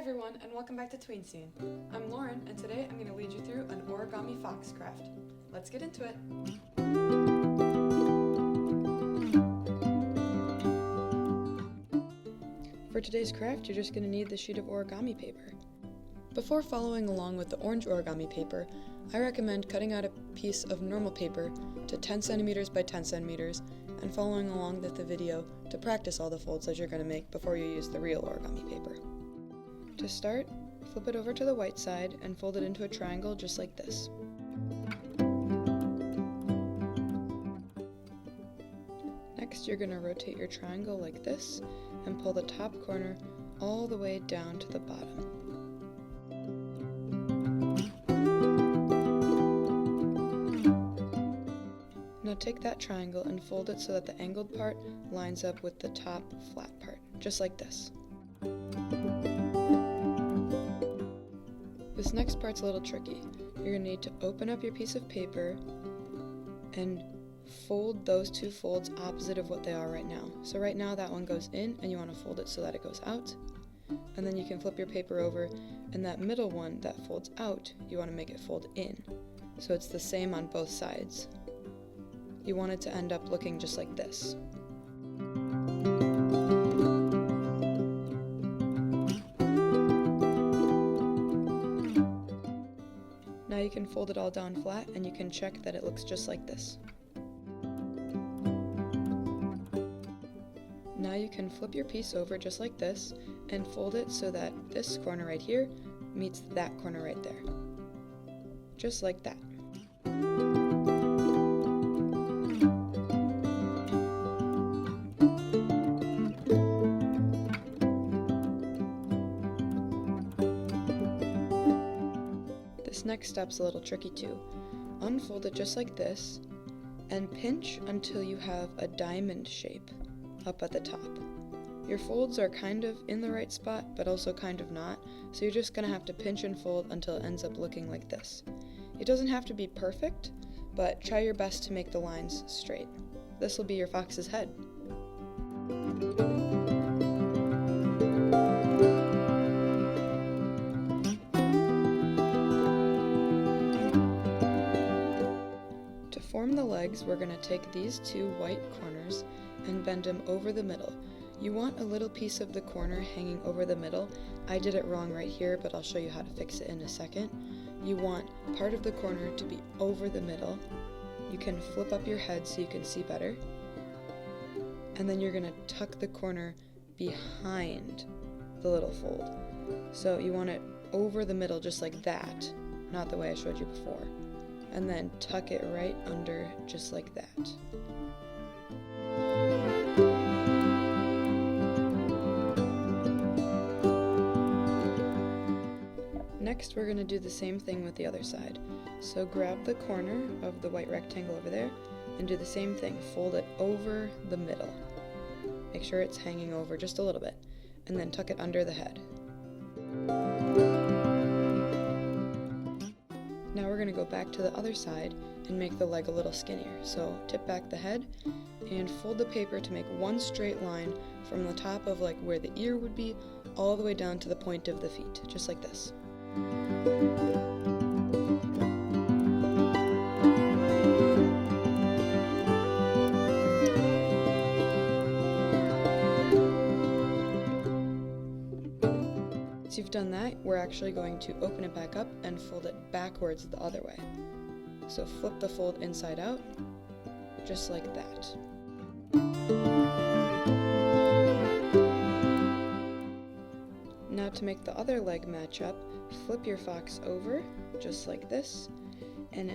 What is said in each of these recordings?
everyone, and welcome back to Tween Scene. I'm Lauren, and today I'm going to lead you through an origami fox craft. Let's get into it. For today's craft, you're just going to need the sheet of origami paper. Before following along with the orange origami paper, I recommend cutting out a piece of normal paper to 10 centimeters by 10 centimeters and following along with the video to practice all the folds that you're going to make before you use the real origami paper. To start, flip it over to the white side and fold it into a triangle just like this. Next, you're going to rotate your triangle like this and pull the top corner all the way down to the bottom. Now take that triangle and fold it so that the angled part lines up with the top flat part, just like this. This next part's a little tricky. You're going to need to open up your piece of paper and fold those two folds opposite of what they are right now. So right now that one goes in and you want to fold it so that it goes out. And then you can flip your paper over and that middle one that folds out, you want to make it fold in. So it's the same on both sides. You want it to end up looking just like this. Now you can fold it all down flat and you can check that it looks just like this. Now you can flip your piece over just like this and fold it so that this corner right here meets that corner right there. Just like that. This next step's a little tricky too. Unfold it just like this and pinch until you have a diamond shape up at the top. Your folds are kind of in the right spot but also kind of not, so you're just going to have to pinch and fold until it ends up looking like this. It doesn't have to be perfect, but try your best to make the lines straight. This will be your fox's head. To form the legs, we're going to take these two white corners and bend them over the middle. You want a little piece of the corner hanging over the middle. I did it wrong right here, but I'll show you how to fix it in a second. You want part of the corner to be over the middle. You can flip up your head so you can see better. And then you're going to tuck the corner behind the little fold. So you want it over the middle just like that, not the way I showed you before. And then tuck it right under just like that. Next, we're going to do the same thing with the other side. So grab the corner of the white rectangle over there and do the same thing. Fold it over the middle. Make sure it's hanging over just a little bit, and then tuck it under the head. Now we're going to go back to the other side and make the leg a little skinnier. So tip back the head and fold the paper to make one straight line from the top of like where the ear would be all the way down to the point of the feet, just like this. Once you've done that, we're actually going to open it back up and fold it backwards the other way. So flip the fold inside out, just like that. Now to make the other leg match up, flip your fox over, just like this, and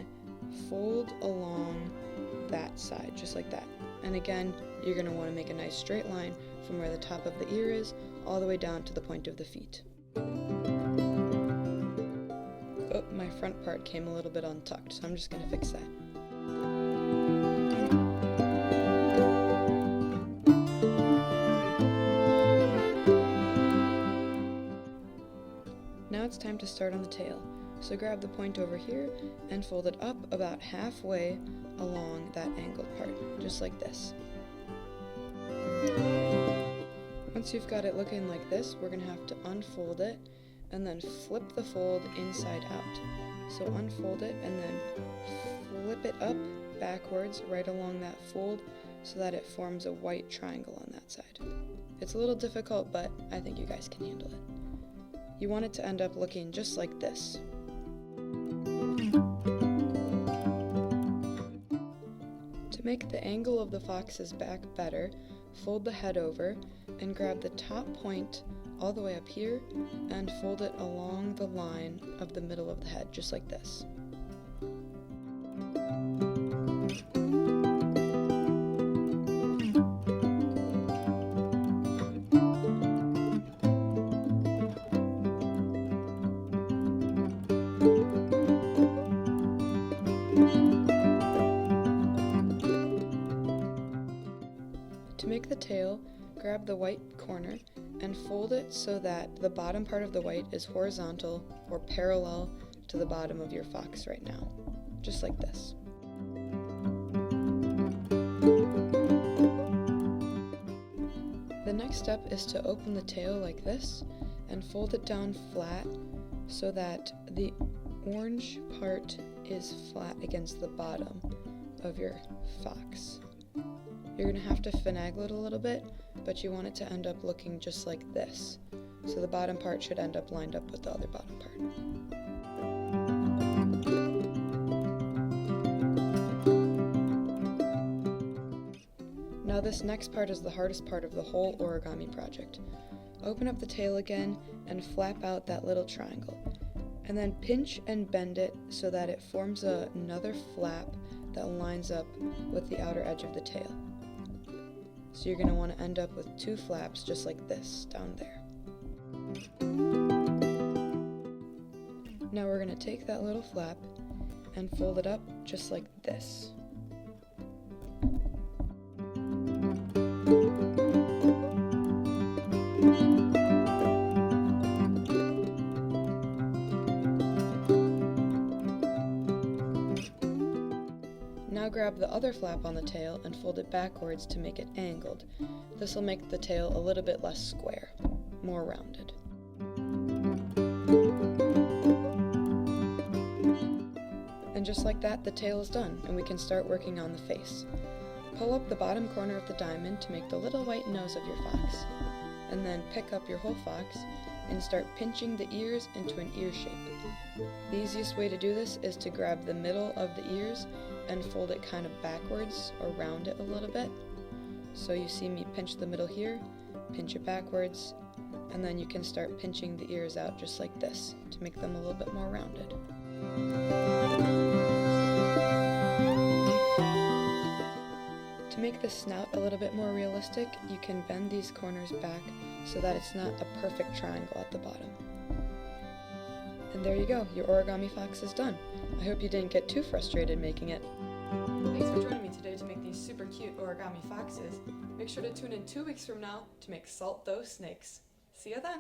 fold along that side, just like that. And again, you're going to want to make a nice straight line from where the top of the ear is, all the way down to the point of the feet. Oh, my front part came a little bit untucked, so I'm just going to fix that. Now it's time to start on the tail. So grab the point over here and fold it up about halfway along that angled part, just like this. Once you've got it looking like this, we're going to have to unfold it and then flip the fold inside out. So unfold it and then flip it up backwards right along that fold so that it forms a white triangle on that side. It's a little difficult, but I think you guys can handle it. You want it to end up looking just like this. To make the angle of the fox's back better, fold the head over and grab the top point all the way up here and fold it along the line of the middle of the head, just like this. To make the tail, grab the white corner and fold it so that the bottom part of the white is horizontal or parallel to the bottom of your fox right now, just like this. The next step is to open the tail like this and fold it down flat so that the orange part is flat against the bottom of your fox. You're going to have to finagle it a little bit, but you want it to end up looking just like this. So the bottom part should end up lined up with the other bottom part. Now this next part is the hardest part of the whole origami project. Open up the tail again and flap out that little triangle. And then pinch and bend it so that it forms another flap that lines up with the outer edge of the tail. So you're going to want to end up with two flaps just like this down there. Now we're going to take that little flap and fold it up just like this. Now grab the other flap on the tail and fold it backwards to make it angled. This will make the tail a little bit less square, more rounded. And just like that, the tail is done, and we can start working on the face. Pull up the bottom corner of the diamond to make the little white nose of your fox, and then pick up your whole fox and start pinching the ears into an ear shape. The easiest way to do this is to grab the middle of the ears and fold it kind of backwards or round it a little bit. So you see me pinch the middle here, pinch it backwards, and then you can start pinching the ears out just like this to make them a little bit more rounded. To make the snout a little bit more realistic, you can bend these corners back so that it's not a perfect triangle at the bottom. And there you go, your origami fox is done. I hope you didn't get too frustrated making it. Thanks for joining me today to make these super cute origami foxes. Make sure to tune in 2 weeks from now to make Salt Those Snakes. See ya then!